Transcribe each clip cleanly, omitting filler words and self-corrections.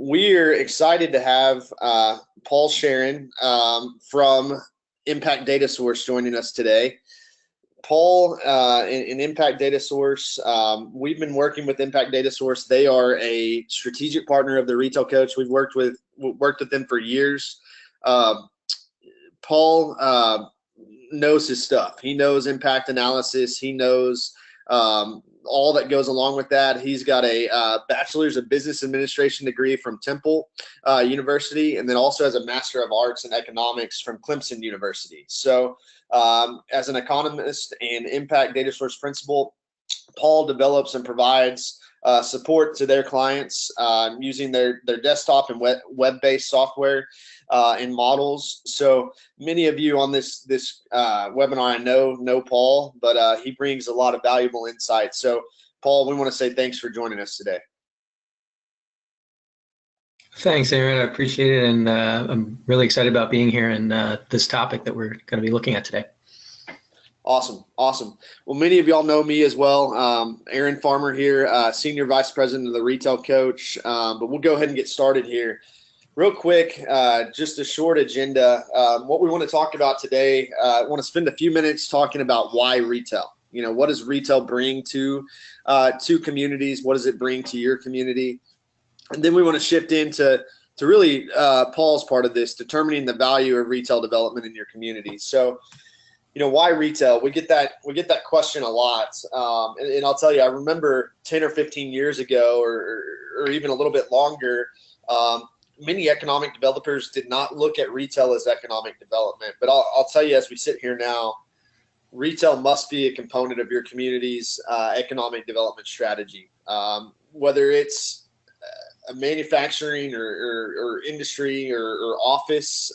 We're excited to have Paul Scheuren from Impact Data Source joining us today. Paul, in Impact Data Source, we've been working with Impact Data Source. They are a strategic partner of the Retail Coach. We've worked with them for years. Paul knows his stuff. He knows impact analysis. He knows all that goes along with that. He's got a bachelor's of business administration degree from Temple University, and then also has a master of arts in economics from Clemson University. So as an economist and impact data source principal, Paul develops and provides support to their clients using their desktop and web-based software and models. So many of you on this webinar I know Paul, but he brings a lot of valuable insights. So Paul, we want to say thanks for joining us today. Thanks, Aaron. I appreciate it, and I'm really excited about being here and this topic that we're going to be looking at today. Awesome. Well, many of y'all know me as well. Aaron Farmer here, Senior Vice President of the Retail Coach. But we'll go ahead and get started here. Real quick, just a short agenda. What we want to talk about today, I want to spend a few minutes talking about why retail. You know, what does retail bring to communities? What does it bring to your community? And then we want to shift into really Paul's part of this, determining the value of retail development in your community. So, you know, why retail? We get that question a lot, and I'll tell you, I remember 10 or 15 years ago, or even a little bit longer, many economic developers did not look at retail as economic development. But I'll tell you, as we sit here now, retail must be a component of your community's economic development strategy. Whether it's a manufacturing or industry or office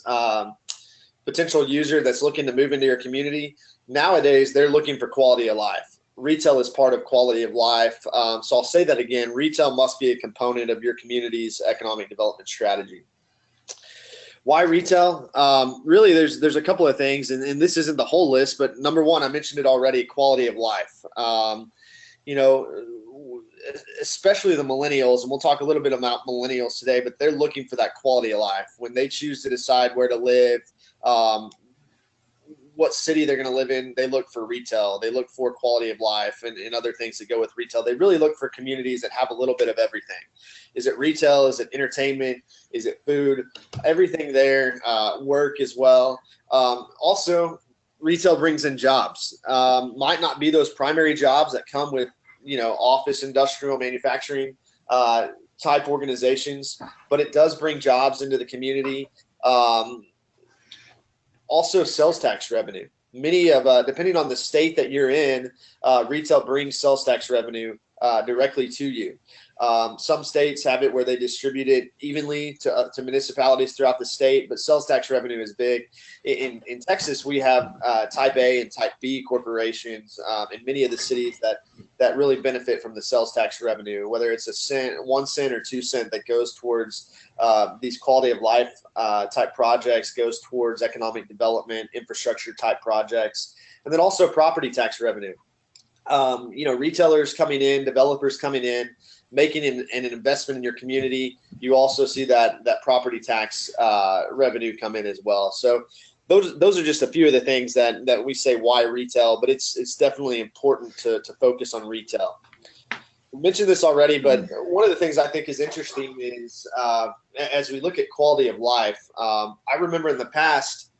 potential user that's looking to move into your community, nowadays they're looking for quality of life. Retail is part of quality of life. So I'll say that again, retail must be a component of your community's economic development strategy. Why retail? Really, there's a couple of things, and this isn't the whole list, but number one, I mentioned it already, quality of life. You know, especially the millennials, and we'll talk a little bit about millennials today, but they're looking for that quality of life. When they choose to decide where to live, what city they're going to live in, they look for retail. They look for quality of life and other things that go with retail. They really look for communities that have a little bit of everything. Is it retail? Is it entertainment? Is it food? Everything there, work as well. Also, retail brings in jobs. Might not be those primary jobs that come with, you know, office, industrial, manufacturing type organizations, but it does bring jobs into the community. Also, sales tax revenue. Many of, depending on the state that you're in, retail brings sales tax revenue directly to you. Some states have it where they distribute it evenly to municipalities throughout the state, but sales tax revenue is big. In Texas, we have Type A and Type B corporations in many of the cities that really benefit from the sales tax revenue, whether it's 1 cent or 2 cent that goes towards these quality of life type projects, goes towards economic development, infrastructure type projects, and then also property tax revenue. You know, retailers coming in, developers coming in, making an investment in your community. You also see that property tax revenue come in as well. So those are just a few of the things that we say why retail, but it's definitely important to focus on retail. We mentioned this already, but one of the things I think is interesting is as we look at quality of life, I remember in the past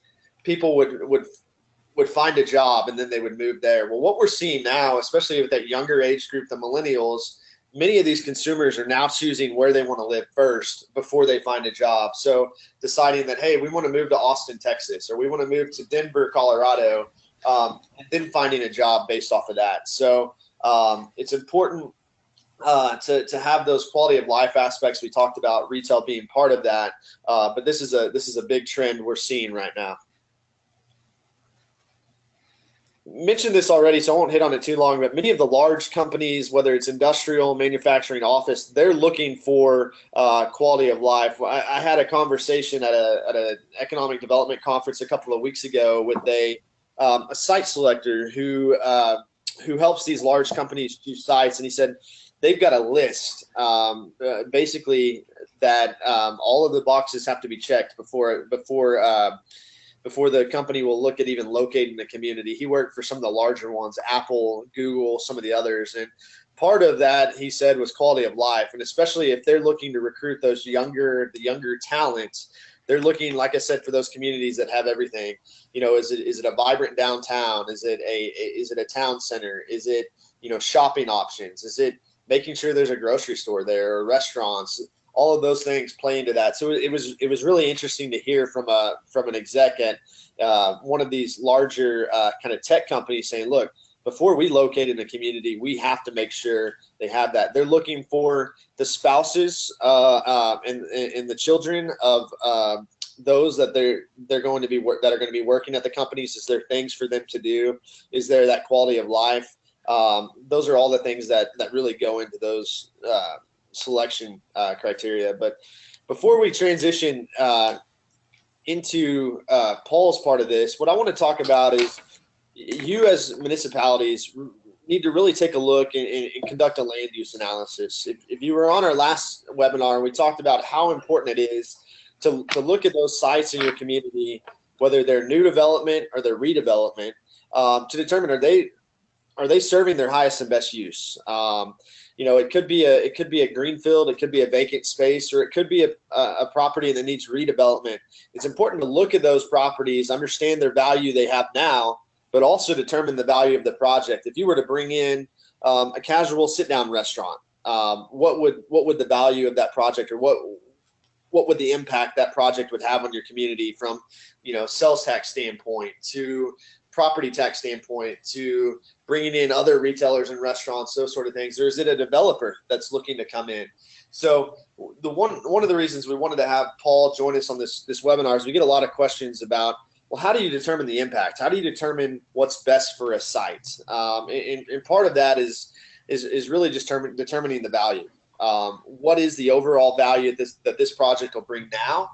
people would find a job and then they would move there. Well, what we're seeing now, especially with that younger age group, the millennials, many of these consumers are now choosing where they want to live first before they find a job. So deciding that, hey, we want to move to Austin, Texas, or we want to move to Denver, Colorado, and then finding a job based off of that. So it's important to have those quality of life aspects we talked about, retail being part of that. But this is a big trend we're seeing right now. Mentioned this already, so I won't hit on it too long, but many of the large companies, whether it's industrial, manufacturing, office, they're looking for quality of life. I had a conversation at an economic development conference a couple of weeks ago with a site selector who helps these large companies choose sites, and he said they've got a list basically that all of the boxes have to be checked before the company will look at even locating the community. He worked for some of the larger ones, Apple, Google, some of the others. And part of that, he said, was quality of life. And especially if they're looking to recruit the younger talents, they're looking, like I said, for those communities that have everything. You know, is it a vibrant downtown? Is it a town center? Is it, you know, shopping options? Is it making sure there's a grocery store there or restaurants? All of those things play into that. So it was really interesting to hear from an exec at one of these larger kind of tech companies saying, look, before we locate in a community, we have to make sure they have that. They're looking for the spouses and the children of those that they're going to be that are going to be working at the companies. Is there things for them to do? Is there that quality of life? Those are all the things that really go into those selection criteria. But before we transition into Paul's part of this, what I want to talk about is you as municipalities need to really take a look and conduct a land use analysis. If you were on our last webinar, we talked about how important it is to look at those sites in your community, whether they're new development or they're redevelopment, to determine are they serving their highest and best use. You know, it could be a greenfield, it could be a vacant space, or it could be a property that needs redevelopment. It's important to look at those properties, understand their value they have now, but also determine the value of the project. If you were to bring in a casual sit-down restaurant, what would the value of that project, or what would the impact that project would have on your community from, you know, sales tax standpoint to property tax standpoint to bringing in other retailers and restaurants, those sort of things, or is it a developer that's looking to come in? So one of the reasons we wanted to have Paul join us on this webinar is we get a lot of questions about, well, how do you determine the impact? How do you determine what's best for a site? And part of that is really just determining the value. What is the overall value that this project will bring now,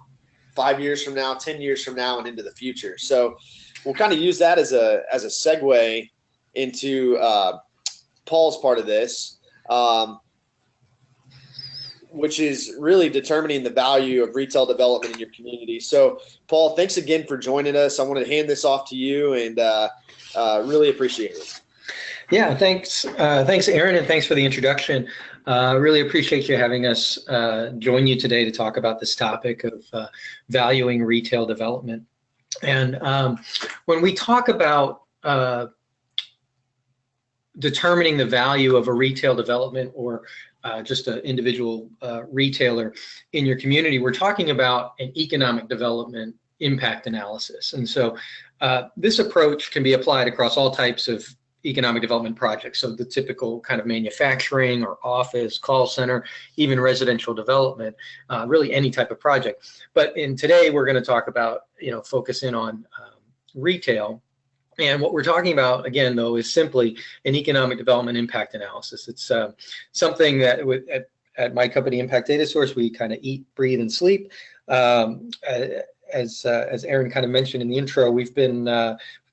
5 years from now, 10 years from now, and into the future? So we'll kind of use that as a segue into Paul's part of this, which is really determining the value of retail development in your community. So, Paul, thanks again for joining us. I want to hand this off to you, and really appreciate it. Yeah, thanks, Aaron, and thanks for the introduction. Really appreciate you having us join you today to talk about this topic of valuing retail development. And when we talk about determining the value of a retail development or just an individual retailer in your community, we're talking about an economic development impact analysis. And so this approach can be applied across all types of economic development projects. So the typical kind of manufacturing or office, call center, even residential development, really any type of project. But today we're going to talk about, focus in on retail. And what we're talking about, again, though, is simply an economic development impact analysis. It's something that at my company, Impact Data Source, we kind of eat, breathe, and sleep. As Aaron kind of mentioned in the intro, we've been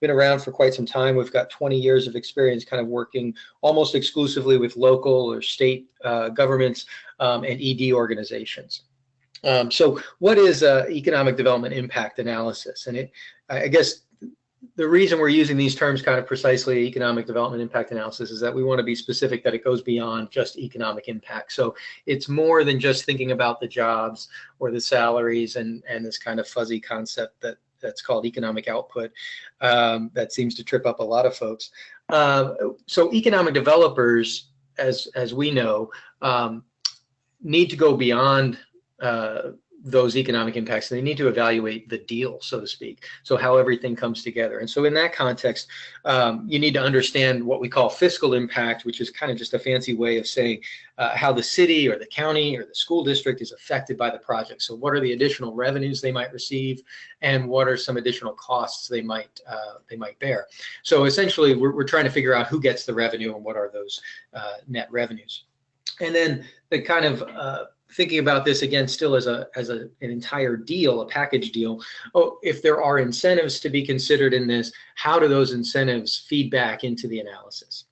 around for quite some time. We've got 20 years of experience kind of working almost exclusively with local or state governments and ED organizations. So what is economic development impact analysis? And I guess the reason we're using these terms kind of precisely, economic development impact analysis, is that we want to be specific that it goes beyond just economic impact. So it's more than just thinking about the jobs or the salaries and this kind of fuzzy concept that's called economic output that seems to trip up a lot of folks. So economic developers, as we know, need to go beyond those economic impacts. They need to evaluate the deal, so to speak, so how everything comes together. And so in that context, you need to understand what we call fiscal impact, which is kind of just a fancy way of saying how the city or the county or the school district is affected by the project. So what are the additional revenues they might receive, and what are some additional costs they might bear? So essentially, we're trying to figure out who gets the revenue and what are those net revenues. And then the kind of thinking about this again, still as an entire deal, a package deal. Oh, if there are incentives to be considered in this, how do those incentives feed back into the analysis?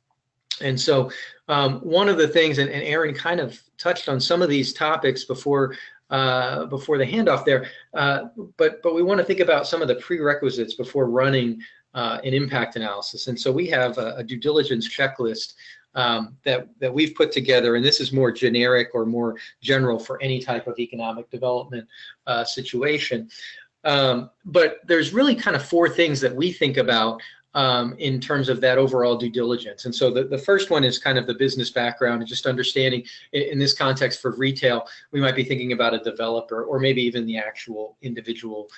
And so one of the things, and Aaron kind of touched on some of these topics before the handoff there, but we want to think about some of the prerequisites before running an impact analysis. And so we have a due diligence checklist that we've put together, and this is more generic or more general for any type of economic development situation. But there's really kind of four things that we think about in terms of that overall due diligence. And so the first one is kind of the business background and just understanding in this context for retail, we might be thinking about a developer or maybe even the actual individual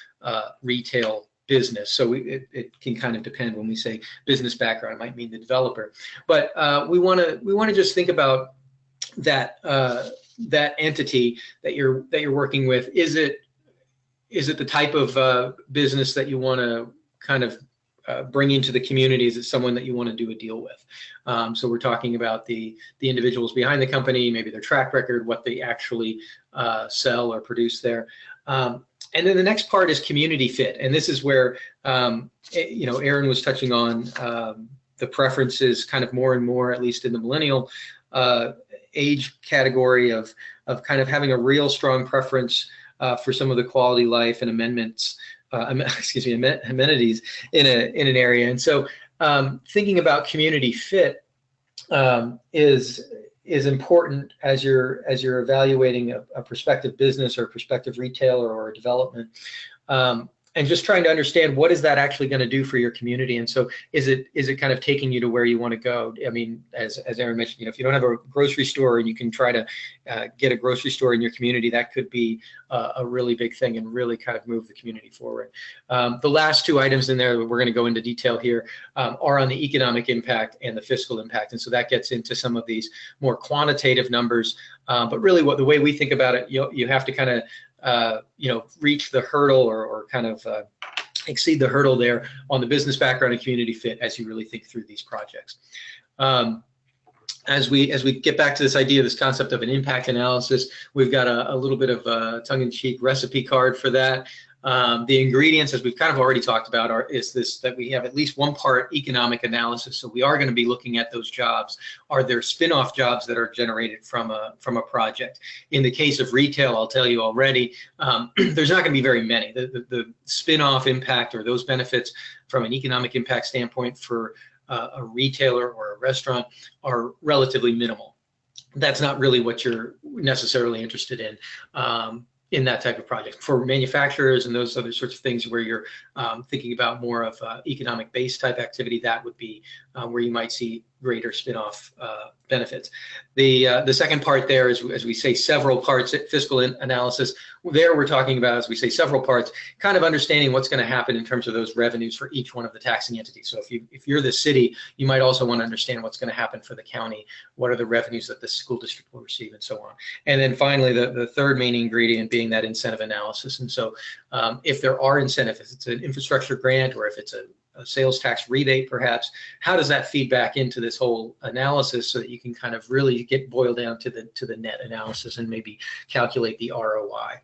retail business. So it can kind of depend. When we say business background, it might mean the developer. But we want to just think about that that entity that you're working with. Is it the type of business that you want to kind of bring into the community? Is it someone that you want to do a deal with? So we're talking about the individuals behind the company, maybe their track record, what they actually sell or produce there. And then the next part is community fit. And this is where, Aaron was touching on the preferences kind of more and more, at least in the millennial age category of kind of having a real strong preference for some of the quality life and amenities in an area. And so thinking about community fit is important as you're evaluating a prospective business or a prospective retailer or a development. And just trying to understand what is that actually going to do for your community. And so is it kind of taking you to where you want to go? I mean, as Aaron mentioned, if you don't have a grocery store and you can try to get a grocery store in your community, that could be a really big thing and really kind of move the community forward. The last two items in there that we're going to go into detail here are on the economic impact and the fiscal impact. And so that gets into some of these more quantitative numbers. But really the way we think about it, you have to kind of reach the hurdle or kind of exceed the hurdle there on the business background and community fit as you really think through these projects. As we get back to this idea, this concept of an impact analysis, we've got a little bit of a tongue-in-cheek recipe card for that. The ingredients, as we've kind of already talked about, that we have at least one part economic analysis. So we are going to be looking at those jobs. Are there spin-off jobs that are generated from a project? In the case of retail, I'll tell you already, there's not going to be very many. The spin-off impact or those benefits from an economic impact standpoint for a retailer or a restaurant are relatively minimal. That's not really what you're necessarily interested in that type of project. For manufacturers and those other sorts of things where you're thinking about more of economic base type activity, that would be where you might see greater spin-off benefits. The second part there is, as we say, several parts fiscal analysis. There we're talking about, as we say, several parts, kind of understanding what's going to happen in terms of those revenues for each one of the taxing entities. So if you're the city, you might also want to understand what's going to happen for the county, what are the revenues that the school district will receive, and so on. And then finally, the third main ingredient being that incentive analysis. And so if there are incentives, if it's an infrastructure grant or if it's a sales tax rebate, perhaps, how does that feed back into this whole analysis so that you can kind of really get boiled down to the net analysis and maybe calculate the ROI.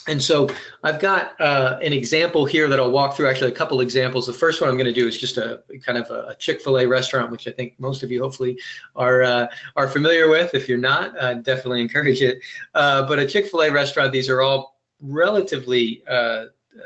And so I've got an example here that I'll walk through, actually a couple examples. The first one I'm going to do is just a kind of a Chick-fil-A restaurant, which I think most of you hopefully are familiar with. If you're not, I definitely encourage it. But a Chick-fil-A restaurant, these are all relatively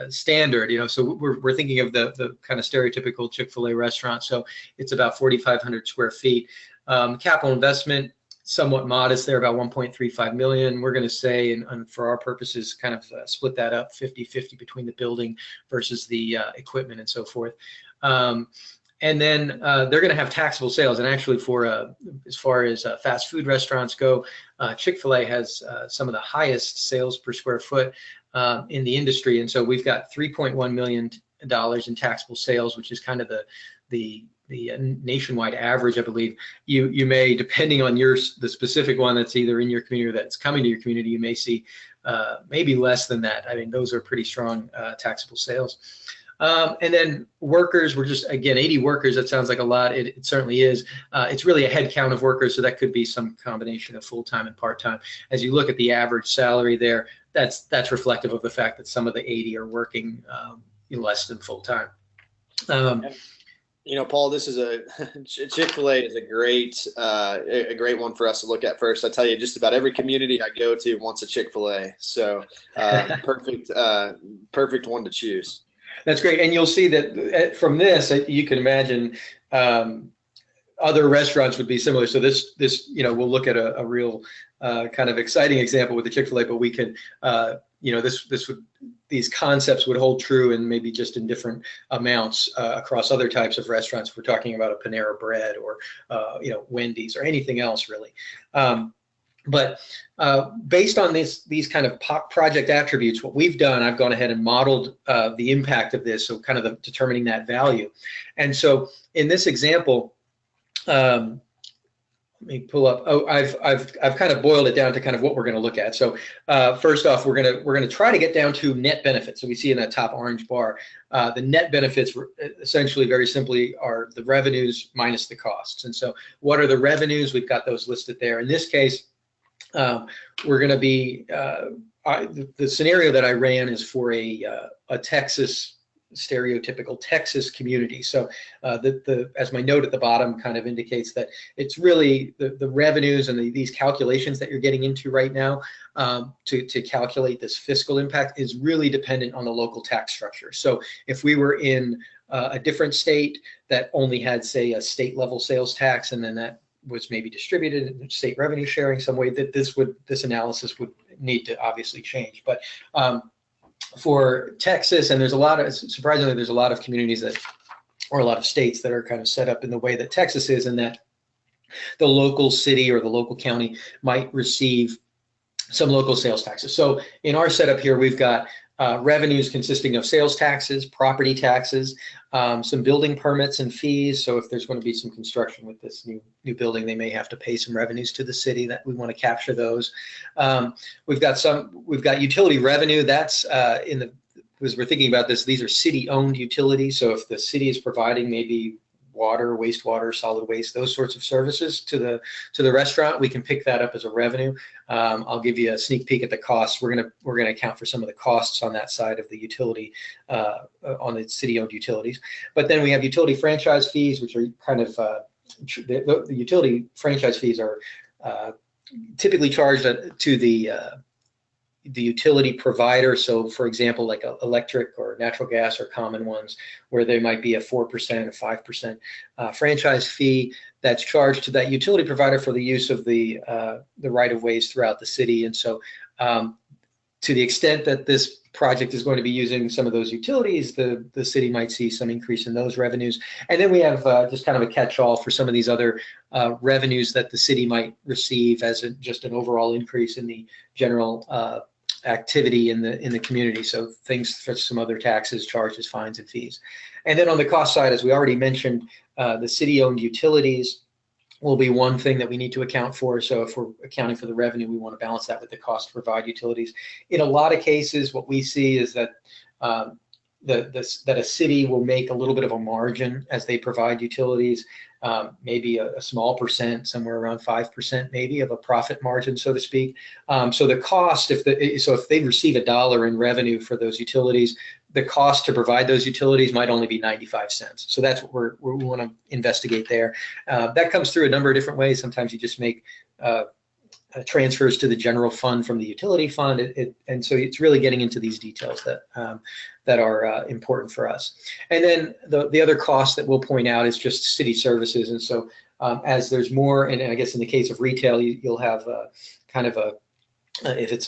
standard, so we're thinking of the kind of stereotypical Chick-fil-A restaurant. So it's about 4,500 square feet. Capital investment, somewhat modest there, about 1.35 million. We're going to say, and for our purposes, kind of split that up 50-50 between the building versus the equipment and so forth. And then they're going to have taxable sales. And actually, as far as fast food restaurants go, Chick-fil-A has some of the highest sales per square foot in the industry. And so we've got $3.1 million in taxable sales, which is kind of the nationwide average, I believe. You may, depending on the specific one that's either in your community or that's coming to your community, you may see maybe less than that. I mean, those are pretty strong taxable sales. And then workers, we're just, again, 80 workers, that sounds like a lot. It certainly is. It's really a head count of workers, so that could be some combination of full-time and part-time. As you look at the average salary there, that's reflective of the fact that some of the 80 are working less than full-time. Paul, this is Chick-fil-A is a great one for us to look at first. I tell you, just about every community I go to wants a Chick-fil-A, so perfect one to choose. That's great, and you'll see that from this, you can imagine other restaurants would be similar. So this we'll look at a real kind of exciting example with the Chick-fil-A, but we can these concepts would hold true, and maybe just in different amounts across other types of restaurants. If we're talking about a Panera Bread or Wendy's or anything else really. But based on these kind of project attributes, what we've done, I've gone ahead and modeled the impact of this, so kind of determining that value. And so in this example, let me pull up. Oh, I've kind of boiled it down to kind of what we're going to look at. So first off, we're going to try to get down to net benefits. So we see in that top orange bar, the net benefits essentially, very simply, are the revenues minus the costs. And so what are the revenues? We've got those listed there. In this case, we're going to be the scenario that I ran is for a Texas, stereotypical Texas community. So as my note at the bottom kind of indicates, that it's really the revenues and these calculations that you're getting into right now to calculate this fiscal impact is really dependent on the local tax structure. So if we were in a different state that only had, say, a state level sales tax, and then that was maybe distributed in state revenue sharing some way, that this analysis would need to obviously change. But for Texas, and surprisingly, there's a lot of communities or a lot of states that are kind of set up in the way that Texas is, and that the local city or the local county might receive some local sales taxes. So in our setup here, we've got revenues consisting of sales taxes, property taxes, some building permits and fees. So if there's going to be some construction with this new building, they may have to pay some revenues to the city, that we want to capture those. We've got utility revenue. That's as we're thinking about this, these are city-owned utilities. So if the city is providing maybe water, wastewater, solid waste, those sorts of services to the restaurant, we can pick that up as a revenue. I'll give you a sneak peek at the costs. We're gonna account for some of the costs on that side of the utility, on the city-owned utilities. But then we have utility franchise fees, which are kind of the utility franchise fees are typically charged to the utility provider. So for example, like electric or natural gas are common ones, where there might be a 4% or 5% franchise fee that's charged to that utility provider for the use of the right of ways throughout the city. And so to the extent that this project is going to be using some of those utilities, the city might see some increase in those revenues. And then we have just kind of a catch-all for some of these other revenues that the city might receive as just an overall increase in the general activity in the community. So things for some other taxes, charges, fines, and fees. And then on the cost side, as we already mentioned, the city-owned utilities will be one thing that we need to account for. So if we're accounting for the revenue, we want to balance that with the cost to provide utilities. In a lot of cases, what we see is that that a city will make a little bit of a margin as they provide utilities, maybe a small percent, somewhere around 5% maybe of a profit margin, so to speak. So the cost, if they receive $1 in revenue for those utilities, the cost to provide those utilities might only be 95 cents. So that's what we want to investigate there. That comes through a number of different ways. Sometimes you just make transfers to the general fund from the utility fund, and so it's really getting into these details that are important for us. And then the other cost that we'll point out is just city services. And so as there's more, and I guess in the case of retail, you'll have kind of if it's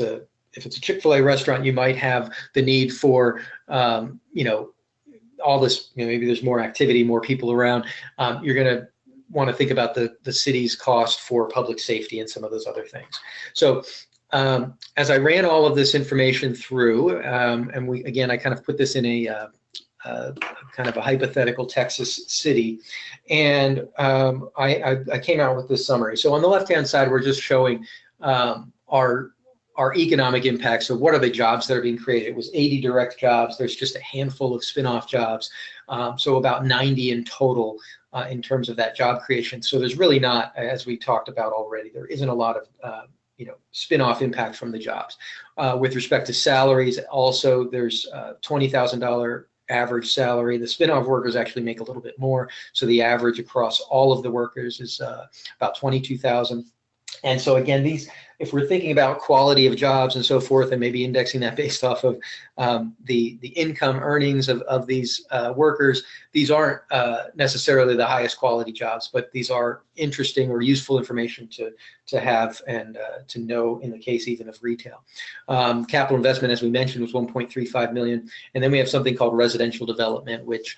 a Chick-fil-A restaurant, you might have the need for all this, maybe there's more activity, more people around. You're going to want to think about the city's cost for public safety and some of those other things. So as I ran all of this information through, and I kind of put this in a kind of a hypothetical Texas city, and I came out with this summary. So on the left-hand side, we're just showing our economic impact. So what are the jobs that are being created? It was 80 direct jobs. There's just a handful of spin-off jobs. So about 90 in total in terms of that job creation. So there's really not, as we talked about already, there isn't a lot of spin-off impact from the jobs. With respect to salaries, also there's $20,000 average salary. The spin-off workers actually make a little bit more. So the average across all of the workers is about 22,000. And so again, if we're thinking about quality of jobs and so forth, and maybe indexing that based off of the income earnings of these workers, these aren't necessarily the highest quality jobs, but these are interesting or useful information to have and to know in the case even of retail. Capital investment, as we mentioned, was 1.35 million, and then we have something called residential development, which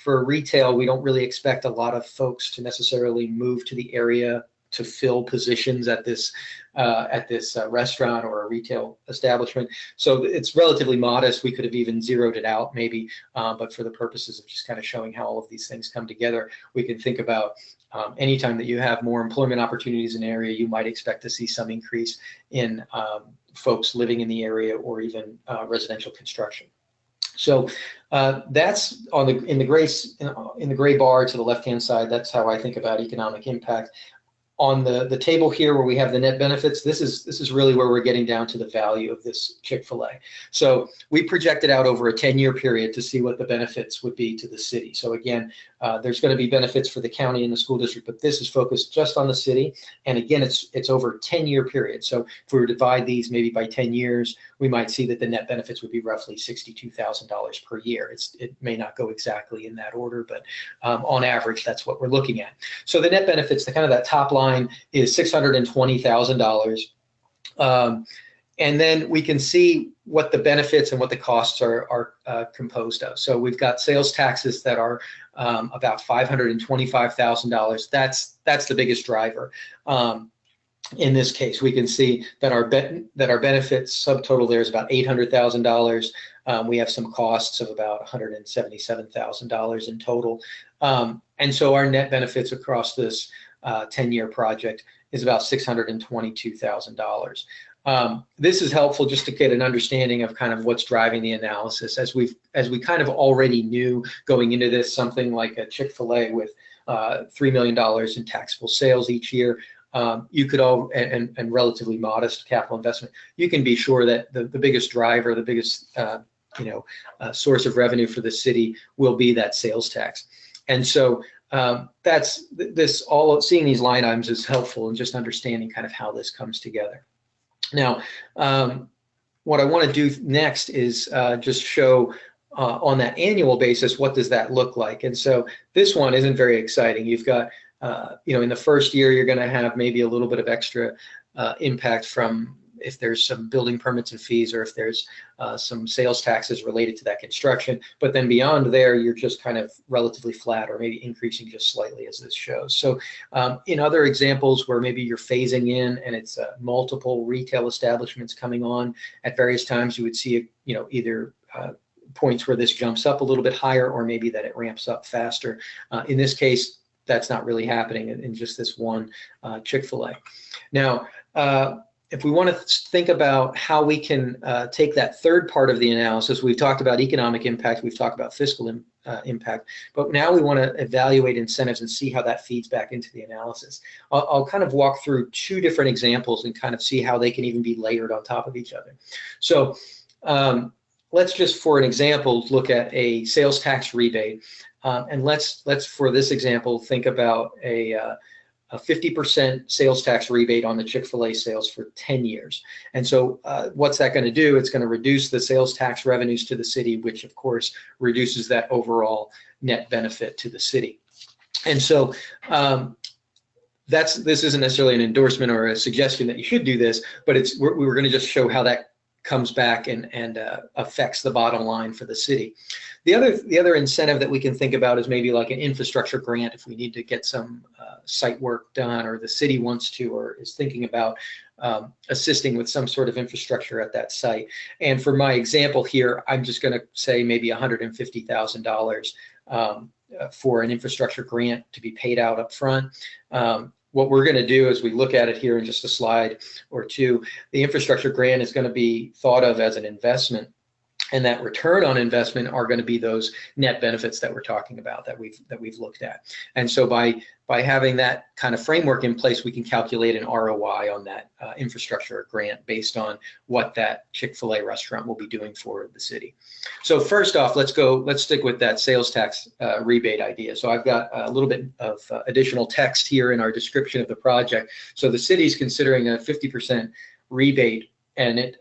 for retail, we don't really expect a lot of folks to necessarily move to the area to fill positions at this restaurant or a retail establishment. So it's relatively modest. We could have even zeroed it out maybe, but for the purposes of just kind of showing how all of these things come together, we can think about anytime that you have more employment opportunities in an area, you might expect to see some increase in folks living in the area or even residential construction. So that's in the gray bar to the left-hand side. That's how I think about economic impact. On the table here where we have the net benefits, this is really where we're getting down to the value of this Chick-fil-A. So we projected out over a 10-year period to see what the benefits would be to the city. So again, there's going to be benefits for the county and the school district, but this is focused just on the city. And again, it's over a 10-year period. So if we were to divide these maybe by 10 years, we might see that the net benefits would be roughly $62,000 per year. It may not go exactly in that order, but on average, that's what we're looking at. So the net benefits, the kind of that top line is $620,000. And then we can see what the benefits and what the costs are composed of. So we've got sales taxes that are about $525,000. That's the biggest driver. In this case, we can see that our benefits subtotal there is about $800,000. We have some costs of about $177,000 in total. And so our net benefits across this 10-year project is about $622,000. This is helpful just to get an understanding of kind of what's driving the analysis. As we kind of already knew going into this, something like a Chick-fil-A with $3 million in taxable sales each year, you could and relatively modest capital investment, you can be sure that the biggest driver, the biggest source of revenue for the city will be that sales tax. And so seeing these line items is helpful in just understanding kind of how this comes together. Now, what I want to do next is just show on that annual basis, what does that look like? And so this one isn't very exciting. You've got, in the first year, you're going to have maybe a little bit of extra impact from if there's some building permits and fees, or if there's some sales taxes related to that construction. But then beyond there, you're just kind of relatively flat, or maybe increasing just slightly, as this shows. So in other examples where maybe you're phasing in and it's multiple retail establishments coming on at various times, you would see either points where this jumps up a little bit higher, or maybe that it ramps up faster. In this case, that's not really happening in just this one Chick-fil-A. Now, if we want to think about how we can take that third part of the analysis, we've talked about economic impact, we've talked about fiscal impact, but now we want to evaluate incentives and see how that feeds back into the analysis. I'll kind of walk through two different examples and kind of see how they can even be layered on top of each other. So let's just, for an example, look at a sales tax rebate. And let's for this example, think about a 50% sales tax rebate on the Chick-fil-A sales for 10 years. And so what's that going to do? It's going to reduce the sales tax revenues to the city, which of course reduces that overall net benefit to the city. And so this isn't necessarily an endorsement or a suggestion that you should do this, but we're going to just show how that comes back and affects the bottom line for the city. The other incentive that we can think about is maybe like an infrastructure grant if we need to get some site work done, or the city wants to or is thinking about assisting with some sort of infrastructure at that site. And for my example here, I'm just going to say maybe $150,000 for an infrastructure grant to be paid out up front. What we're going to do as we look at it here in just a slide or two, the infrastructure grant is going to be thought of as an investment And that return on investment are going to be those net benefits that we're talking about that we've looked at. And so by having that kind of framework in place, we can calculate an ROI on that infrastructure grant based on what that Chick-fil-A restaurant will be doing for the city. So first off, let's stick with that sales tax rebate idea. So I've got a little bit of additional text here in our description of the project. So the city is considering a 50% rebate, and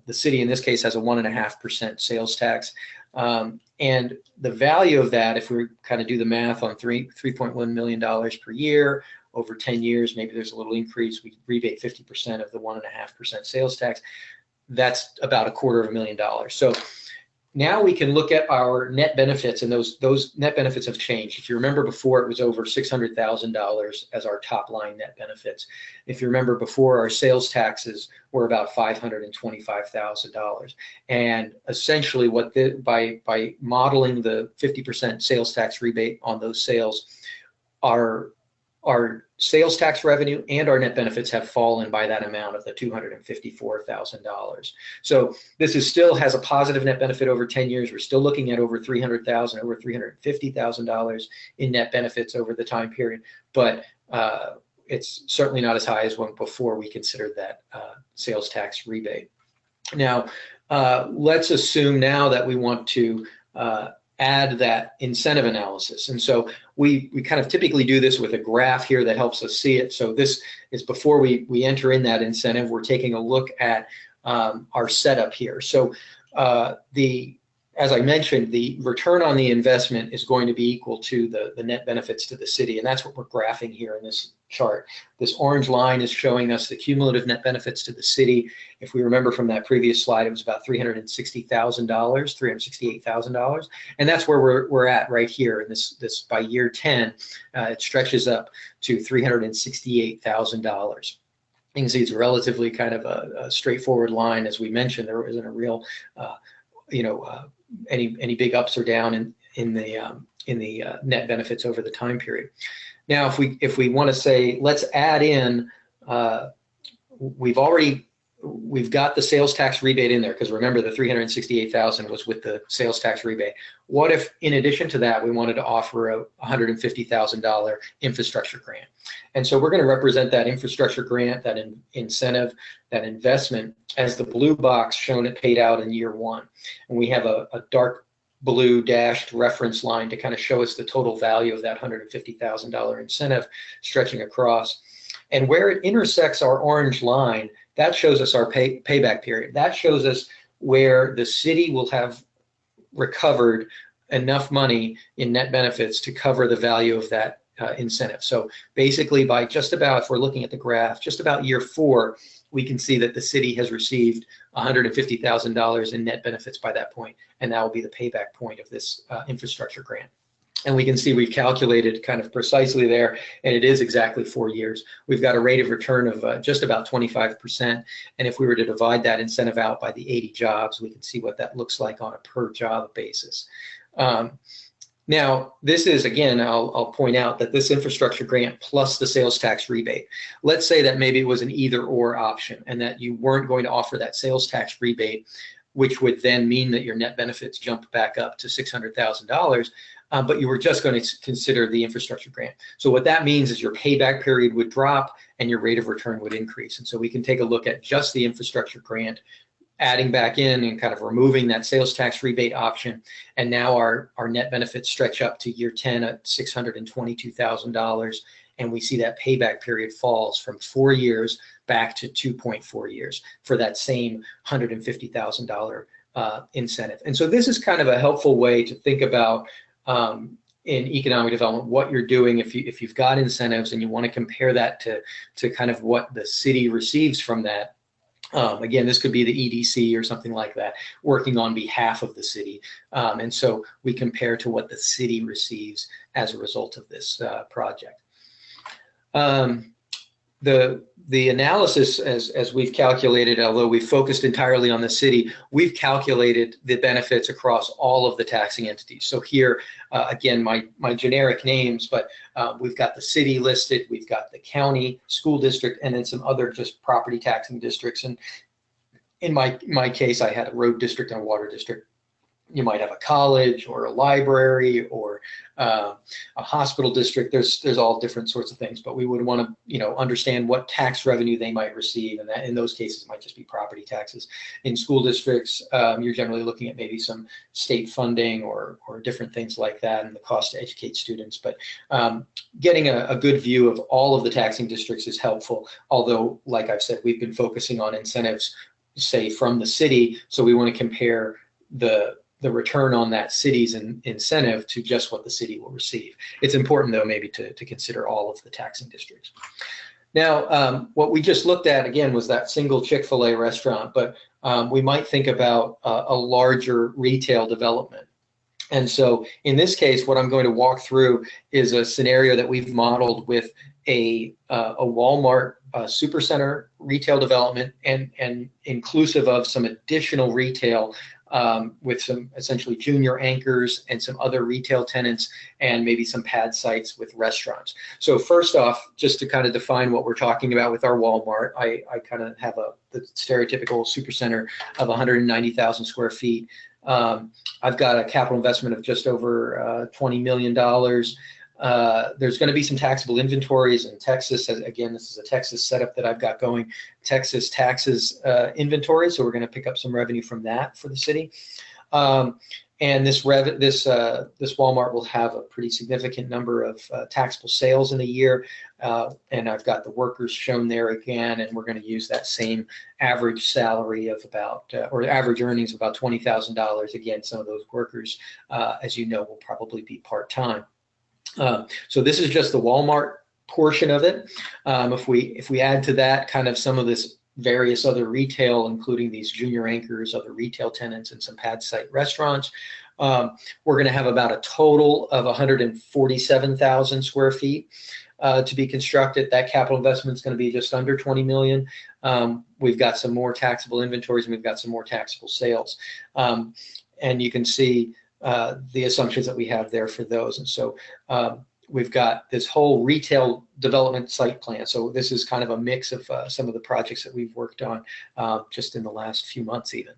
the city in this case has a 1.5% sales tax. And the value of that, if we kind of do the math on $3.1 million per year over 10 years, maybe there's a little increase, we rebate 50% of the 1.5% sales tax, that's about $250,000. So now we can look at our net benefits, and those net benefits have changed. If you remember before, it was over $600,000 as our top line net benefits. If you remember before, our sales taxes were about $525,000. And essentially by modeling the 50% sales tax rebate on those sales, our sales tax revenue and our net benefits have fallen by that amount of the $254,000. So this still has a positive net benefit over 10 years. We're still looking at over $300,000, over $350,000 in net benefits over the time period, but it's certainly not as high as when before we considered that sales tax rebate. Now, let's assume now that we want to add that incentive analysis. And so we kind of typically do this with a graph here that helps us see it. So this is before we enter in that incentive, we're taking a look at our setup here. So as I mentioned, the return on the investment is going to be equal to the net benefits to the city, and that's what we're graphing here in this chart. This orange line is showing us the cumulative net benefits to the city. If we remember from that previous slide, it was about $360,000, $368,000, and that's where we're at right here. And this by year 10, it stretches up to $368,000. You can see it's relatively kind of a straightforward line. As we mentioned, there isn't a real any big ups or down in the net benefits over the time period. Now, if we want to say, let's add in, we've got the sales tax rebate in there, because remember the $368,000 was with the sales tax rebate. What if, in addition to that, we wanted to offer a $150,000 infrastructure grant? And so we're going to represent that infrastructure grant, that incentive, that investment as the blue box shown it paid out in year 1. And we have a dark blue dashed reference line to kind of show us the total value of that $150,000 incentive stretching across. And where it intersects our orange line, that shows us our payback period. That shows us where the city will have recovered enough money in net benefits to cover the value of that incentive. So basically, by just about, if we're looking at the graph, just about year 4, we can see that the city has received $150,000 in net benefits by that point, and that will be the payback point of this infrastructure grant. And we can see we've calculated kind of precisely there, and it is exactly 4 years. We've got a rate of return of just about 25%, and if we were to divide that incentive out by the 80 jobs, we can see what that looks like on a per job basis. Now, this is, again, I'll point out that this infrastructure grant plus the sales tax rebate. Let's say that maybe it was an either-or option, and that you weren't going to offer that sales tax rebate, which would then mean that your net benefits jump back up to $600,000, but you were just going to consider the infrastructure grant. So what that means is your payback period would drop and your rate of return would increase. And so we can take a look at just the infrastructure grant, adding back in and kind of removing that sales tax rebate option. And now our net benefits stretch up to year 10 at $622,000. And we see that payback period falls from 4 years back to 2.4 years for that same $150,000 incentive. And so this is kind of a helpful way to think about in economic development what you're doing if you've got incentives and you want to compare that to kind of what the city receives from that. Again, this could be the EDC or something like that, working on behalf of the city. And so we compare to what the city receives as a result of this project. The analysis, as we've calculated, although we've focused entirely on the city, we've calculated the benefits across all of the taxing entities. So here, again, my generic names, but we've got the city listed, we've got the county, school district, and then some other just property taxing districts. And in my case, I had a road district and a water district you might have a college or a library or a hospital district. There's all different sorts of things, but we would want to, you know, understand what tax revenue they might receive, and that in those cases it might just be property taxes. In school districts, you're generally looking at maybe some state funding or different things like that, and the cost to educate students. But getting a good view of all of the taxing districts is helpful. Although, like I've said, we've been focusing on incentives, say, from the city, so we want to compare the return on that city's incentive to just what the city will receive. It's important, though, maybe to consider all of the taxing districts. Now, what we just looked at, again, was that single Chick-fil-A restaurant, but we might think about a larger retail development. And so in this case, what I'm going to walk through is a scenario that we've modeled with a Walmart supercenter retail development and inclusive of some additional retail with some essentially junior anchors and some other retail tenants and maybe some pad sites with restaurants. So first off, just to kind of define what we're talking about with our Walmart, I kind of have the stereotypical supercenter of 190,000 square feet. I've got a capital investment of just over $20 million. There's going to be some taxable inventories in Texas. Again, this is a Texas setup that I've got going. Texas taxes inventory, so we're going to pick up some revenue from that for the city. And this Walmart will have a pretty significant number of taxable sales in a year. And I've got the workers shown there again, and we're going to use that same average salary of about, or average earnings of about $20,000. Again, some of those workers, as you know, will probably be part-time. So this is just the Walmart portion of it. If we add to that kind of some of this various other retail, including these junior anchors, other retail tenants, and some pad site restaurants, we're going to have about a total of 147,000 square feet to be constructed. That capital investment is going to be just under $20 million. We've got some more taxable inventories, and we've got some more taxable sales. And you can see the assumptions that we have there for those. And so we've got this whole retail development site plan. So this is kind of a mix of some of the projects that we've worked on just in the last few months even.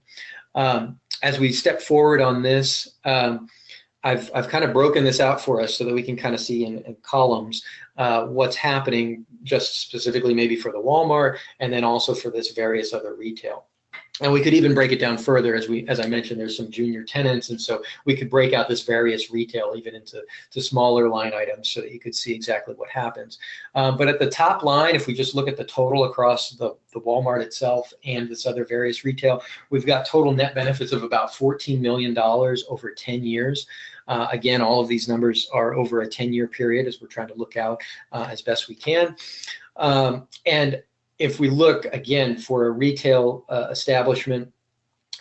As we step forward on this, I've kind of broken this out for us so that we can kind of see in columns what's happening just specifically maybe for the Walmart and then also for this various other retail. And we could even break it down further, as I mentioned, there's some junior tenants, and so we could break out this various retail even into smaller line items so that you could see exactly what happens. But at the top line, if we just look at the total across the Walmart itself and this other various retail, we've got total net benefits of about $14 million over 10 years. Again, all of these numbers are over a 10-year period as we're trying to look out as best we can. And if we look again for a retail establishment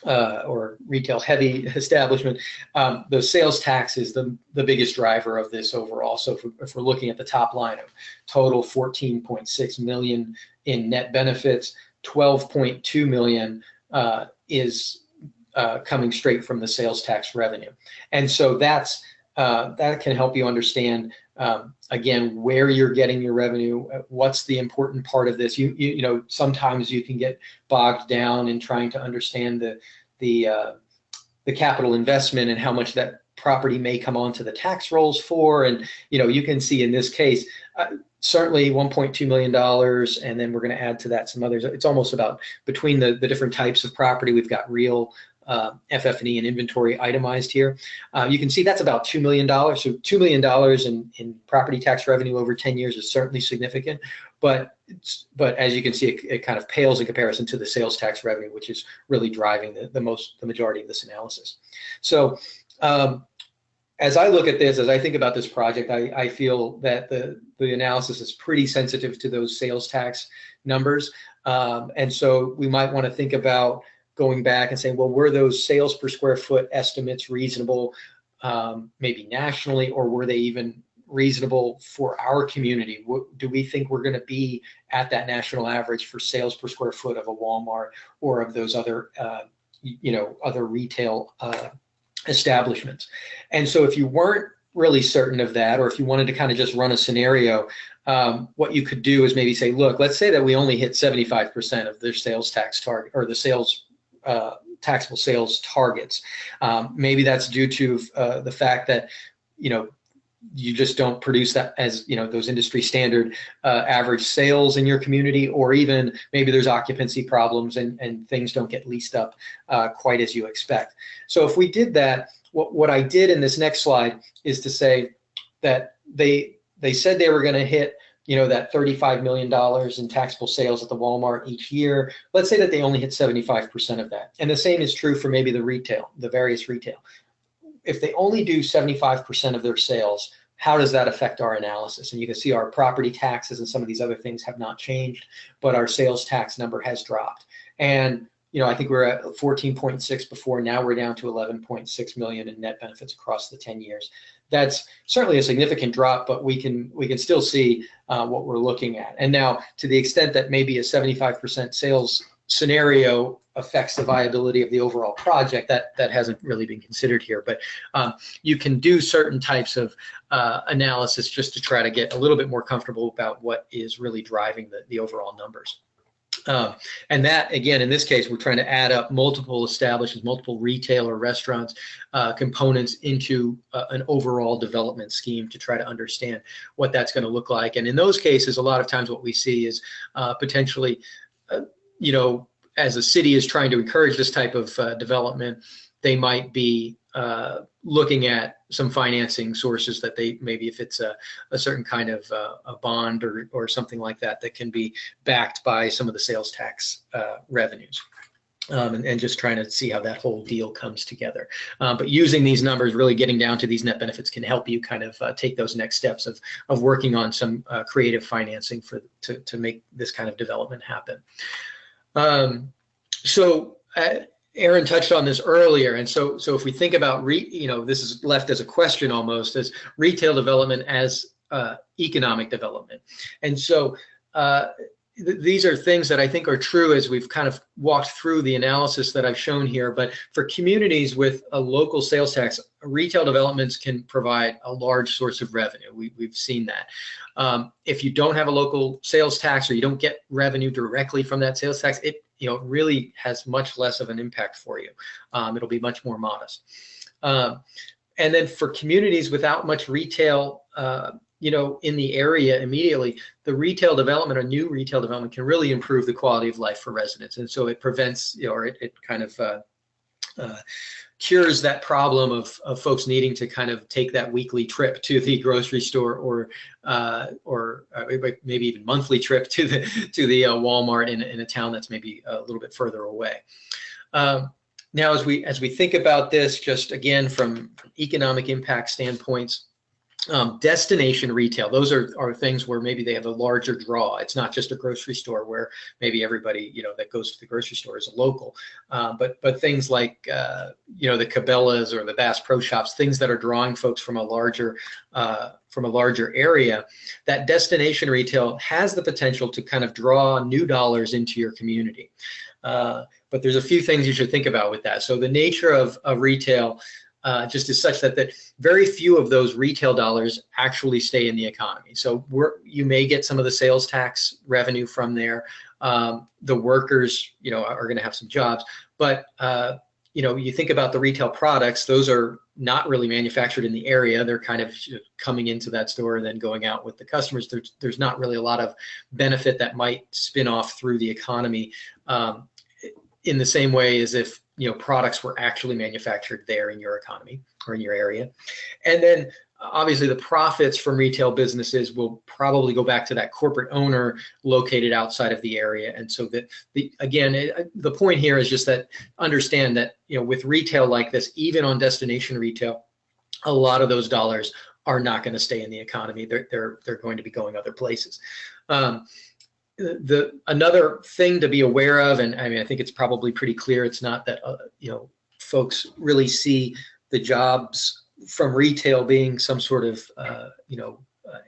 or retail heavy establishment, the sales tax is the biggest driver of this overall. So if we're looking at the top line of total $14.6 million in net benefits, $12.2 million is coming straight from the sales tax revenue. And so that can help you understand again where you're getting your revenue, what's the important part of this. You know, sometimes you can get bogged down in trying to understand the capital investment and how much that property may come onto the tax rolls for. And you know, you can see in this case certainly $1.2 million, and then we're going to add to that some others. It's almost about between the different types of property. We've got real FF&E and inventory itemized here. You can see that's about $2 million. So $2 million in property tax revenue over 10 years is certainly significant, but as you can see, it kind of pales in comparison to the sales tax revenue, which is really driving the majority of this analysis. So as I look at this, as I think about this project, I feel that the analysis is pretty sensitive to those sales tax numbers. And so we might want to think about going back and saying, well, were those sales per square foot estimates reasonable, maybe nationally, or were they even reasonable for our community? Do we think we're going to be at that national average for sales per square foot of a Walmart or of those other, other retail establishments? And so if you weren't really certain of that, or if you wanted to kind of just run a scenario, what you could do is maybe say, look, let's say that we only hit 75% of their sales tax target or the sales taxable sales targets. Maybe that's due to the fact that, you just don't produce that as, those industry standard average sales in your community, or even maybe there's occupancy problems and things don't get leased up quite as you expect. So if we did that, what I did in this next slide is to say that they said they were going to hit, that $35 million in taxable sales at the Walmart each year. Let's say that they only hit 75% of that. And the same is true for maybe the various retail. If they only do 75% of their sales, how does that affect our analysis? And you can see our property taxes and some of these other things have not changed, but our sales tax number has dropped. And I think we're at 14.6 before. Now we're down to 11.6 million in net benefits across the 10 years. That's certainly a significant drop, but we can still see what we're looking at. And now, to the extent that maybe a 75% sales scenario affects the viability of the overall project, that hasn't really been considered here. But you can do certain types of analysis just to try to get a little bit more comfortable about what is really driving the overall numbers. And that, again, in this case, we're trying to add up multiple establishments, multiple retail or restaurants components into an overall development scheme to try to understand what that's going to look like. And in those cases, a lot of times what we see is potentially, as a city is trying to encourage this type of development, they might be looking at some financing sources that maybe if it's a certain kind of a bond or something like that can be backed by some of the sales tax revenues. And just trying to see how that whole deal comes together. But using these numbers, really getting down to these net benefits, can help you kind of take those next steps of working on some creative financing to make this kind of development happen. Aaron touched on this earlier, and so if we think about this is left as a question almost, as retail development as economic development, and so these are things that I think are true as we've kind of walked through the analysis that I've shown here. But for communities with a local sales tax, retail developments can provide a large source of revenue. We've seen that. If you don't have a local sales tax, or you don't get revenue directly from that sales tax, it really has much less of an impact for you. It'll be much more modest. And then for communities without much retail, in the area immediately, the retail development or new retail development can really improve the quality of life for residents. And so it prevents, or it kind of cures that problem of folks needing to kind of take that weekly trip to the grocery store or maybe even monthly trip to the Walmart in a town that's maybe a little bit further away. Now, as we think about this, just again from economic impact standpoints, destination retail, those are things where maybe they have a larger draw. It's not just a grocery store where maybe everybody that goes to the grocery store is a local, but things like the Cabela's or the Bass Pro Shops, things that are drawing folks from a larger area. That destination retail has the potential to kind of draw new dollars into your community. But there's a few things you should think about with that. So the nature of retail just is such that very few of those retail dollars actually stay in the economy. So you may get some of the sales tax revenue from there. The workers, are going to have some jobs, but you think about the retail products; those are not really manufactured in the area. They're kind of coming into that store and then going out with the customers. There's not really a lot of benefit that might spin off through the economy in the same way as if products were actually manufactured there in your economy or in your area. And then obviously the profits from retail businesses will probably go back to that corporate owner located outside of the area. And so the point here is just that understand that with retail like this, even on destination retail, a lot of those dollars are not going to stay in the economy. They're going to be going other places. Another thing to be aware of, and I mean, I think it's probably pretty clear, it's not that folks really see the jobs from retail being some sort of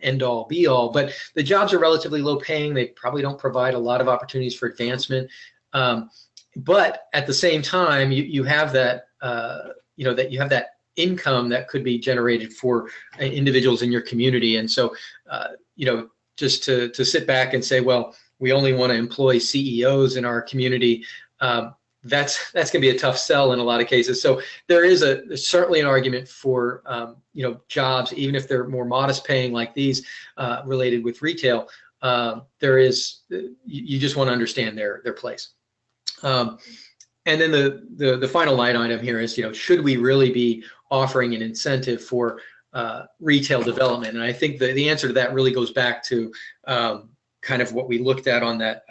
end all be all, but the jobs are relatively low paying. They probably don't provide a lot of opportunities for advancement, but at the same time you have that that you have that income that could be generated for individuals in your community. And so just to sit back and say, well, we only want to employ CEOs in our community, that's going to be a tough sell in a lot of cases. So there's certainly an argument for jobs, even if they're more modest paying like these related with retail. You just want to understand their place. And then the final line item here is, should we really be offering an incentive for retail development? And I think the answer to that really goes back to kind of what we looked at on that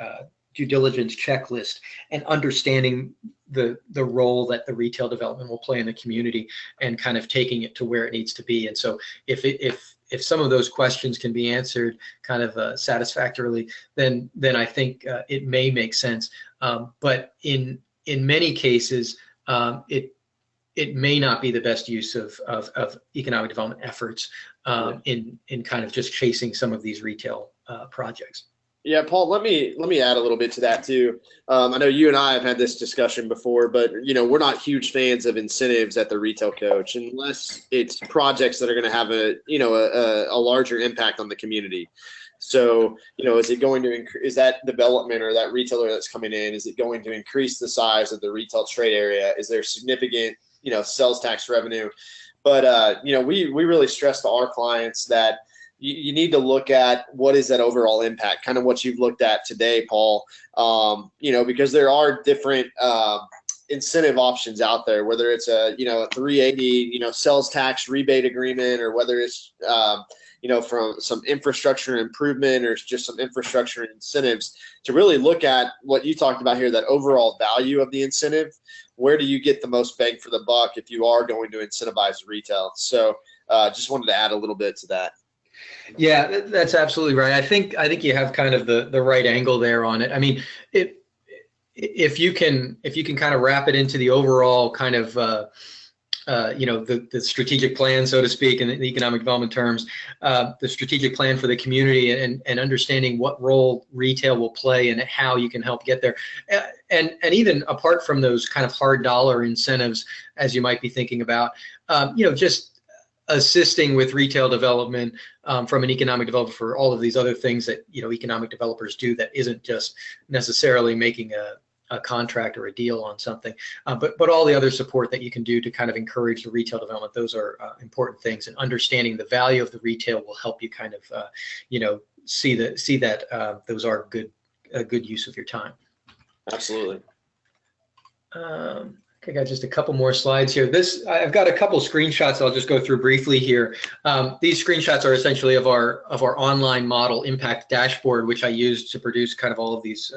due diligence checklist, and understanding the role that the retail development will play in the community, and kind of taking it to where it needs to be. And so if some of those questions can be answered kind of satisfactorily, then I think it may make sense. But in many cases, it may not be the best use of economic development efforts in kind of just chasing some of these retail projects. Yeah, Paul, let me add a little bit to that too. I know you and I have had this discussion before, but we're not huge fans of incentives at the retail coach unless it's projects that are going to have a larger impact on the community. So, is it going to is that development or that retailer that's coming in, is it going to increase the size of the retail trade area? Is there significant, sales tax revenue? But, we really stress to our clients that you need to look at what is that overall impact, kind of what you've looked at today, Paul, because there are different incentive options out there, whether it's a 380, sales tax rebate agreement, or whether it's, from some infrastructure improvement or just some infrastructure incentives, to really look at what you talked about here, that overall value of the incentive. Where do you get the most bang for the buck if you are going to incentivize retail? So just wanted to add a little bit to that. Yeah, that's absolutely right. I think you have kind of the right angle there on it. I mean, if you can kind of wrap it into the overall kind of the strategic plan, so to speak, in the economic development terms, the strategic plan for the community, and understanding what role retail will play and how you can help get there. And even apart from those kind of hard dollar incentives, as you might be thinking about, just assisting with retail development from an economic developer for all of these other things that economic developers do that isn't just necessarily making a contract or a deal on something, but all the other support that you can do to kind of encourage the retail development. Those are important things, and understanding the value of the retail will help you kind of see that those are a good use of your time. Absolutely. I got just a couple more slides here. I've got a couple screenshots I'll just go through briefly here. These screenshots are essentially of our online model impact dashboard, which I used to produce kind of all of these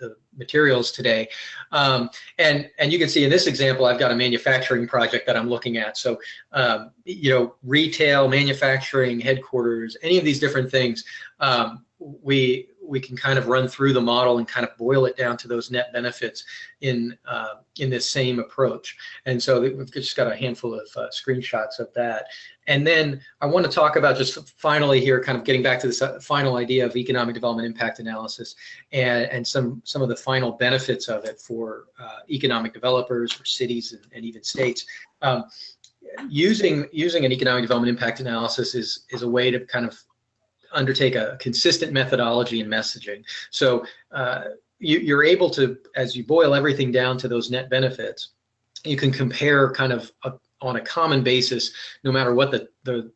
the materials today. And you can see in this example, I've got a manufacturing project that I'm looking at. So retail, manufacturing, headquarters, any of these different things, we can kind of run through the model and kind of boil it down to those net benefits in this same approach. And so we've just got a handful of screenshots of that. And then I want to talk about, just finally here, kind of getting back to this final idea of economic development impact analysis, and some of the final benefits of it for economic developers or cities and even states. Using an economic development impact analysis is a way to kind of undertake a consistent methodology and messaging. So you're able to, as you boil everything down to those net benefits, you can compare kind of on a common basis, no matter what the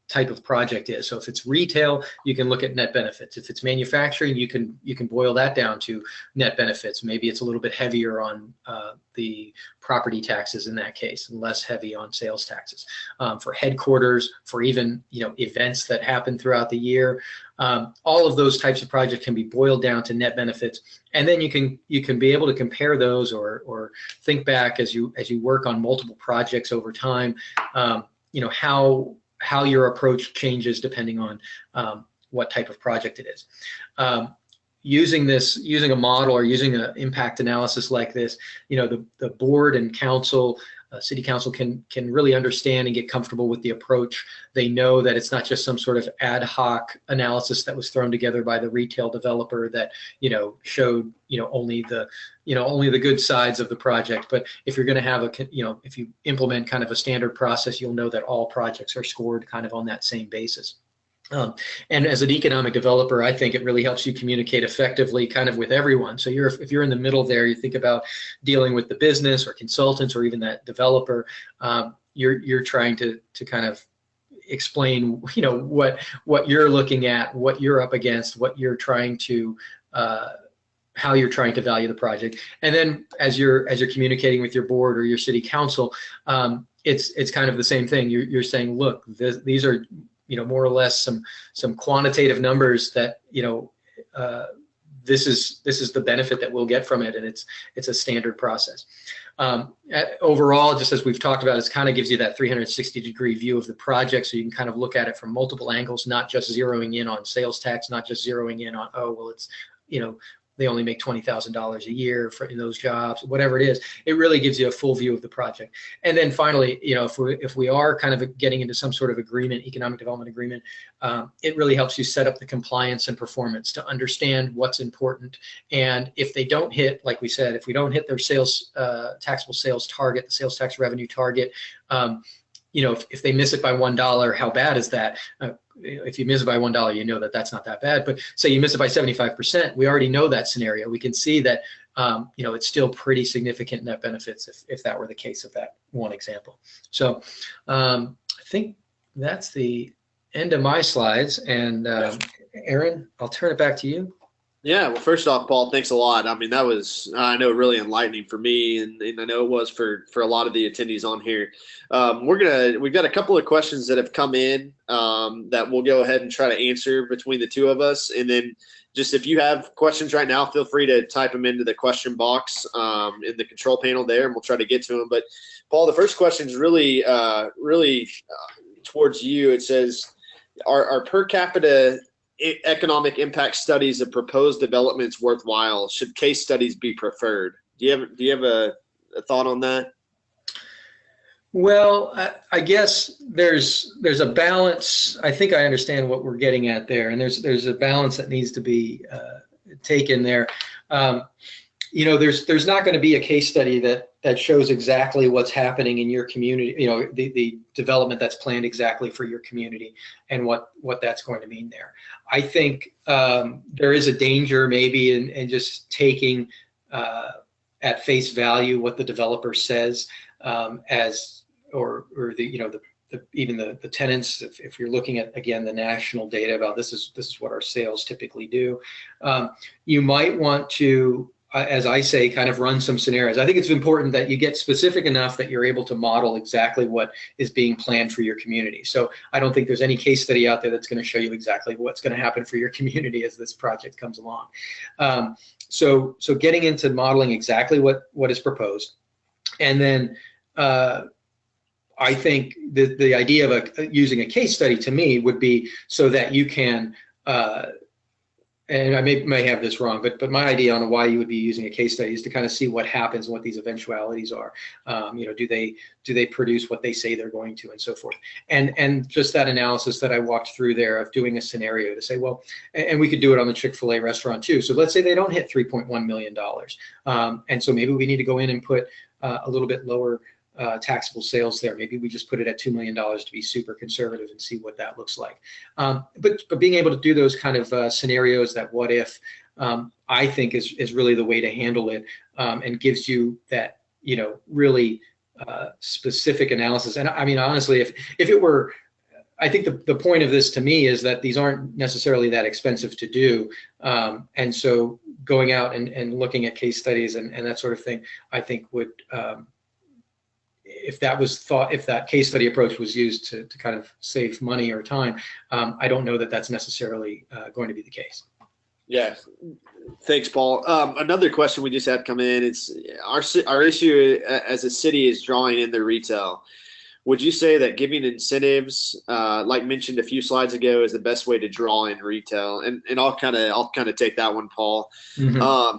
type of project is. So if it's retail, you can look at net benefits. If it's manufacturing, you can boil that down to net benefits. Maybe it's a little bit heavier on the property taxes in that case, and less heavy on sales taxes. For headquarters, for even events that happen throughout the year, all of those types of projects can be boiled down to net benefits, and then you can be able to compare those or think back as you work on multiple projects over time. How your approach changes depending on what type of project it is. Using a model or using an impact analysis like this, the board and council, city council can really understand and get comfortable with the approach. They know that it's not just some sort of ad hoc analysis that was thrown together by the retail developer that showed only the good sides of the project. But if you're going to have if you implement kind of a standard process, you'll know that all projects are scored kind of on that same basis. Um, and as an economic developer, I think it really helps you communicate effectively kind of with everyone. So if you're in the middle there, you think about dealing with the business or consultants or even that developer, you're trying to kind of explain, what you're looking at, what you're up against, what you're trying to how you're trying to value the project. And then as you're communicating with your board or your city council, it's kind of the same thing. You're saying, look, these are more or less some quantitative numbers that this is the benefit that we'll get from it, and it's a standard process. Overall, just as we've talked about, it kind of gives you that 360-degree view of the project, so you can kind of look at it from multiple angles, not just zeroing in on sales tax, not just zeroing in on, oh well, it's they only make $20,000 a year in those jobs, whatever it is. It really gives you a full view of the project. And then finally, if we are kind of getting into some sort of agreement, economic development agreement, it really helps you set up the compliance and performance to understand what's important. And if they don't hit, like we said, if we don't hit their taxable sales target, the sales tax revenue target, if they miss it by $1, how bad is that? If you miss it by $1, you know that's not that bad. But say you miss it by 75%, we already know that scenario. We can see that it's still pretty significant net benefits if that were the case of that one example. So I think that's the end of my slides. And Aaron, I'll turn it back to you. Yeah, well, first off, Paul, thanks a lot. I mean, that was, I know, really enlightening for me, and I know it was for a lot of the attendees on here. We've got a couple of questions that have come in that we'll go ahead and try to answer between the two of us. And then just if you have questions right now, feel free to type them into the question box in the control panel there, and we'll try to get to them. But Paul, the first question is really towards you. It says, are per capita economic impact studies of proposed developments worthwhile? Should case studies be preferred? Do you have a thought on that? Well, I guess there's a balance. I think I understand what we're getting at there, and there's a balance that needs to be taken there. There's not going to be a case study that shows exactly what's happening in your community, the development that's planned exactly for your community and what that's going to mean there. I think there is a danger maybe in just taking at face value what the developer says even the tenants, if you're looking at, again, the national data about this is what our sales typically do. You might want to, as I say, kind of run some scenarios. I think it's important that you get specific enough that you're able to model exactly what is being planned for your community. So I don't think there's any case study out there that's going to show you exactly what's going to happen for your community as this project comes along. So getting into modeling exactly what is proposed. And then I think the idea of using a case study to me would be so that you can and I may have this wrong, but my idea on why you would be using a case study is to kind of see what happens and what these eventualities are. Do they produce what they say they're going to, and so forth. And just that analysis that I walked through there of doing a scenario to say, well, and we could do it on the Chick-fil-A restaurant too. So let's say they don't hit $3.1 million. And so maybe we need to go in and put a little bit lower taxable sales there. Maybe we just put it at $2 million to be super conservative and see what that looks like. But being able to do those kind of scenarios, that what if, I think is really the way to handle it, and gives you that, really specific analysis. And I mean, honestly, if it were, I think the point of this to me is that these aren't necessarily that expensive to do. And so going out and looking at case studies and that sort of thing, I think would, if that case study approach was used to kind of save money or time, I don't know that that's necessarily going to be the case. Yeah, thanks, Paul. Another question we just had come in. It's our issue as a city is drawing in the retail. Would you say that giving incentives, like mentioned a few slides ago, is the best way to draw in retail? And I'll kind of take that one, Paul. Mm-hmm.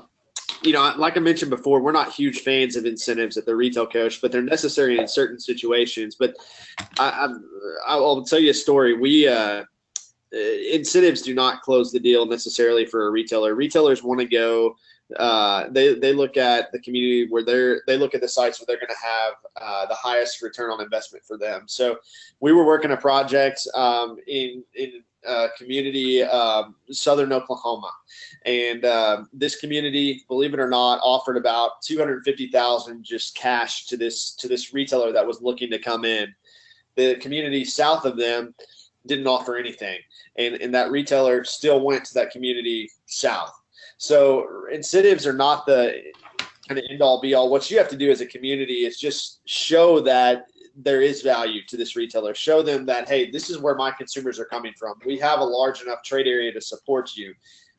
Like I mentioned before, we're not huge fans of incentives at the Retail Coach, but they're necessary in certain situations. But I'll tell you a story. Incentives do not close the deal necessarily for a retailer. Retailers want to go They look at the community where they look at the sites where they're going to have the highest return on investment for them. So we were working a project in community, southern Oklahoma, and this community, believe it or not, offered about $250,000 just cash to this retailer that was looking to come in. The community south of them didn't offer anything, and that retailer still went to that community south. So incentives are not the kind of end all be all. What you have to do as a community is just show that there is value to this retailer. Show them that, hey, this is where my consumers are coming from. We have a large enough trade area to support you.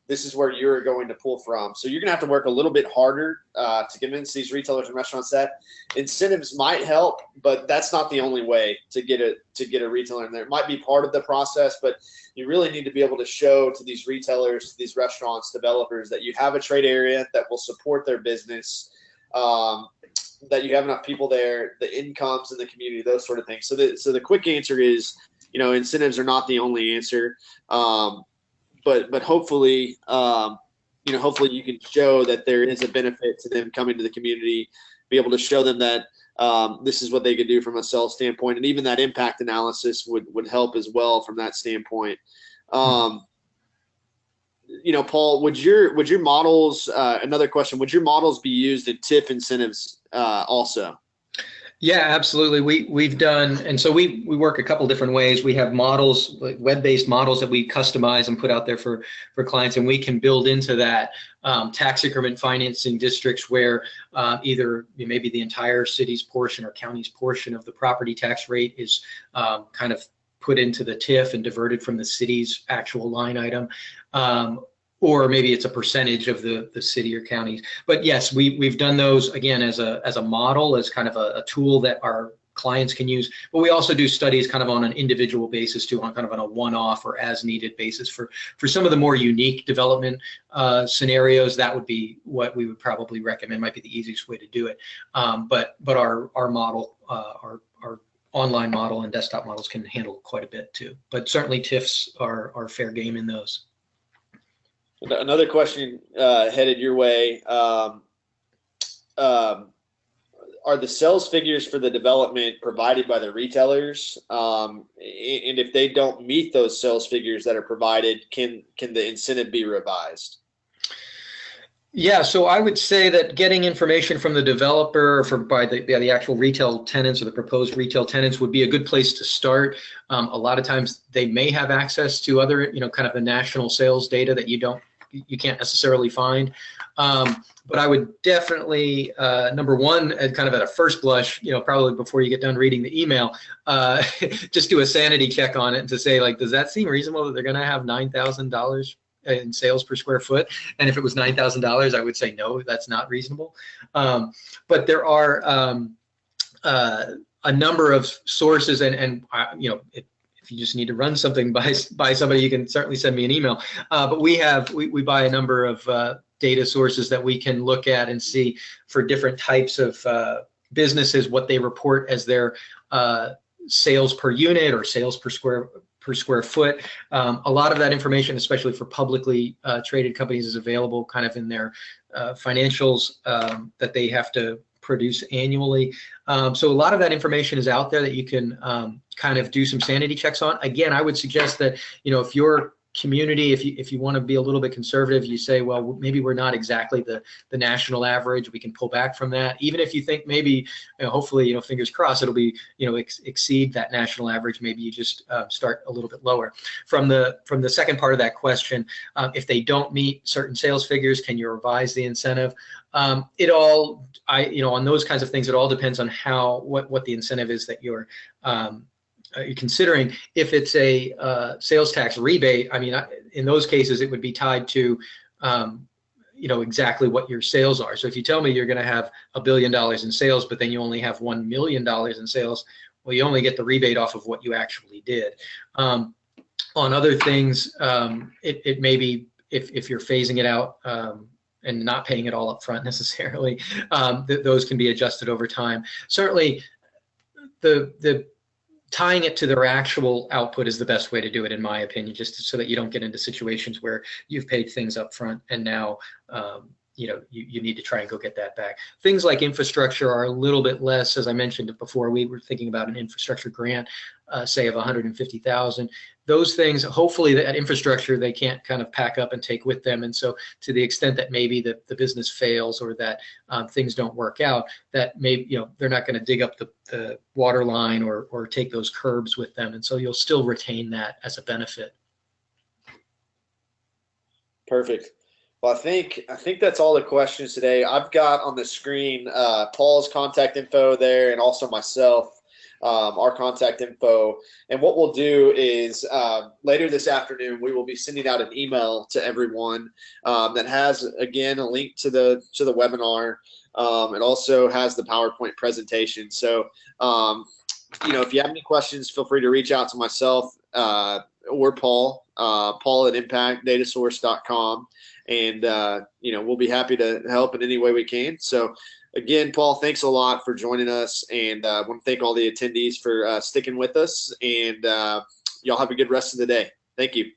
This is where you're going to pull from. So you're going to have to work a little bit harder to convince these retailers and restaurants that incentives might help, but that's not the only way to get a retailer in there. It might be part of the process, but you really need to be able to show to these retailers, to these restaurants, developers, that you have a trade area that will support their business, that you have enough people there, the incomes in the community, those sort of things. So the quick answer is, incentives are not the only answer. But hopefully, hopefully you can show that there is a benefit to them coming to the community, be able to show them that this is what they could do from a sales standpoint, and even that impact analysis would help as well from that standpoint. Paul, would your models? Another question: would your models be used in TIF incentives also? Yeah, absolutely. We've done, and so we work a couple different ways. We have models, like web-based models that we customize and put out there for clients, and we can build into that tax increment financing districts where either maybe the entire city's portion or county's portion of the property tax rate is kind of put into the TIF and diverted from the city's actual line item. Or maybe it's a percentage of the city or counties. But yes, we've done those again as a model, as kind of a tool that our clients can use. But we also do studies kind of on an individual basis too, on kind of on a one-off or as needed basis for some of the more unique development scenarios. That would be what we would probably recommend. Might be the easiest way to do it. But our model, our online model and desktop models can handle quite a bit too. But certainly TIFs are fair game in those. Another question headed your way. Are the sales figures for the development provided by the retailers? And if they don't meet those sales figures that are provided, can the incentive be revised? Yeah, so I would say that getting information from the developer or by the actual retail tenants or the proposed retail tenants would be a good place to start. A lot of times they may have access to other, kind of the national sales data that you can't necessarily find. But I would definitely, number one, kind of at a first blush, probably before you get done reading the email, just do a sanity check on it and to say, like, does that seem reasonable that they're going to have $9,000 in sales per square foot? And if it was $9,000, I would say no, that's not reasonable. But there are a number of sources, and if you just need to run something by somebody, you can certainly send me an email. But we buy a number of data sources that we can look at and see for different types of businesses what they report as their sales per unit or sales per square foot. A lot of that information, especially for publicly traded companies, is available kind of in their financials that they have to produce annually. So a lot of that information is out there that you can kind of do some sanity checks on. Again, I would suggest that, if your community, if you want to be a little bit conservative, you say, well, maybe we're not exactly the national average. We can pull back from that. Even if you think maybe, hopefully, fingers crossed, it'll be, exceed that national average. Maybe you just start a little bit lower. From the second part of that question, if they don't meet certain sales figures, can you revise the incentive? On those kinds of things, it all depends on what the incentive is that you're considering. If it's a sales tax rebate, I mean, in those cases, it would be tied to, exactly what your sales are. So if you tell me you're going to have $1 billion in sales, but then you only have $1 million in sales, well, you only get the rebate off of what you actually did. On other things, it may be if you're phasing it out and not paying it all up front necessarily, those can be adjusted over time. Certainly, the tying it to their actual output is the best way to do it, in my opinion, just so that you don't get into situations where you've paid things up front and now you need to try and go get that back. Things like infrastructure are a little bit less. As I mentioned before, we were thinking about an infrastructure grant, say of 150,000. Those things, hopefully that infrastructure they can't kind of pack up and take with them. And so to the extent that maybe the business fails or that things don't work out, that maybe, they're not going to dig up the water line or take those curbs with them. And so you'll still retain that as a benefit. Perfect. Well, I think that's all the questions today. I've got on the screen Paul's contact info there, and also myself, our contact info. And what we'll do is later this afternoon we will be sending out an email to everyone that has, again, a link to the webinar. It also has the PowerPoint presentation. So if you have any questions, feel free to reach out to myself or Paul at impactdatasource.com. And, we'll be happy to help in any way we can. So, again, Paul, thanks a lot for joining us. And I want to thank all the attendees for sticking with us. And y'all have a good rest of the day. Thank you.